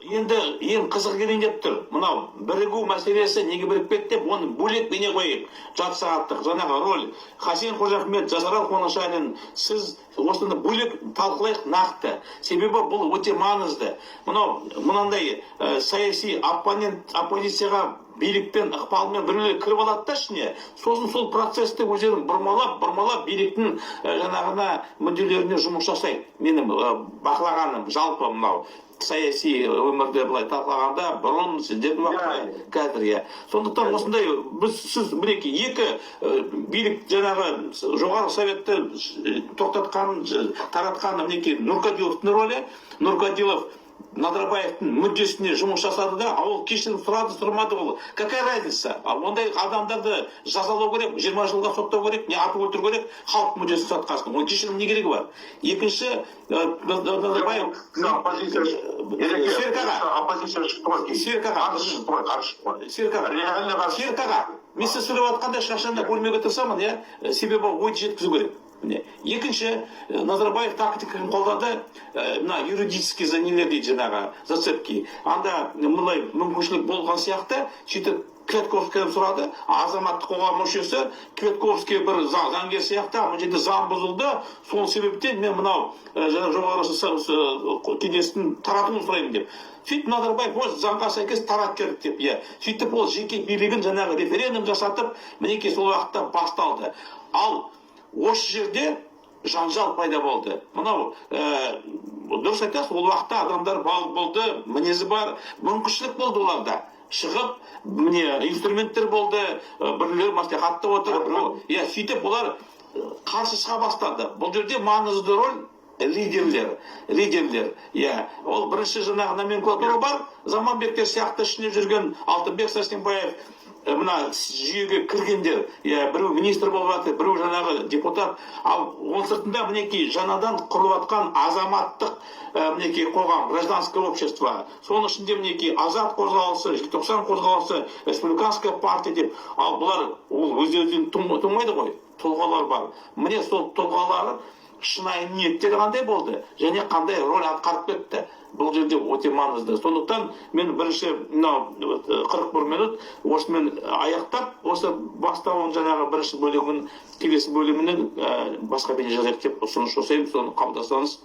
Енді ең қызық келейін деп тұр. Мынау бірігу мәселесі неге бірігіп кетті деп, оны бөлек бейне қойып. Жарты сағаттық жаңағы роль. Хасен Қожахмет, Жасарал Қонышалин, сіз осыны бөлек талқылайық нақты. Себебі бұл өте маңызды. Мынандай саяси оппозицияға билікпен ықпалымен біреулер кіріп алады да ішіне. Сосын сол процесті өздерін бұрмалап биліктің жаңағына мүдделеріне жұмыс жасайды. Менің бақылағаным жалпы мынау саяси өмірде былай талқылағанда бұрын сіздердің уақытта қазір. Сондықтан осындай сіз мінекей екі билік жаңағы жоғарғы советті тоқтатқан, таратқан мінекей Нұркадиловтың рөлі. Нұркадилов Назарбаевтың мүддесіне жұмыс жасады да, ол кешірім сұрады, сұрмады ол. Какая разница? Ондай адамдарды жазалау керек, 20 жылға соттау керек, не атып өлтіру керек, халық мүддесін сатқасын. Ол кешірім не керегі бар? Екінші, Назарбаев Серік аға, мен сіз сөйлеп жатқанда шашында бөлмеге тырысамын, себебі ойды жеткізу керек. Екінші, Назарбаев тактикасын қолдады, юридический занялер дейді жаңағы зацепки. Анда мұндай мүмкіншілік болған сияқты, сөйтіп Кветковскийден сұрады, азаматтық қоғам мүшесі, Кветковский бір заңгер сияқты, бұл жерде заң бұзылды, сол себептен мен мынау жоғарғы кеңестің таратуын сұраймын деп. Сөйтіп Назарбаев өз заңға сәйкес тарат керек деп, сөйтіп ол жеке билігін жаңағы референдум жасатып, мінекей сол уақытта басталды. Ал осы жерде жанжал пайда болды. Мынау дұрыс айтасыз, ол уақытта адамдар болды, мінезі бар, мүмкіншілік болды оларда. Шығып, инструменттер болды, біреулер мәслихатта отыр, сөйтіп олар қарсы шыға бастады. Бұл жерде маңызды роль лидерлер. Ол бірінші жаңағы номенклатура бар, Заманбектер сияқты ішіне жүрген Алтынбек Сәрсенбаев мына жүйеге кіргендер, біреу министр болып жатыр, біреу жаңағы депутат, ал оның сыртында мінекей жаңадан құрылып жатқан азаматтық мінекей қоғам, гражданское общество, соның ішінде мінекей Азат қозғалысы, 90 қозғалысы, республиканская партия деп, ал бұлар өз-өзінен тумайды ғой, тұлғалар бар. Міне сол тұлғалары шынайы ниеттері қандай болды, және қандай роль атқарып кетті. Бұл жерде өте маңызды. Сондықтан мен бірінші 41 минут осымен аяқтап, осы бастауын жаңағы бірінші бөлігін, келесі бөлігінен басқа бейне жазайық деп ұсыныс жасаймын, соны қабылдасаңыз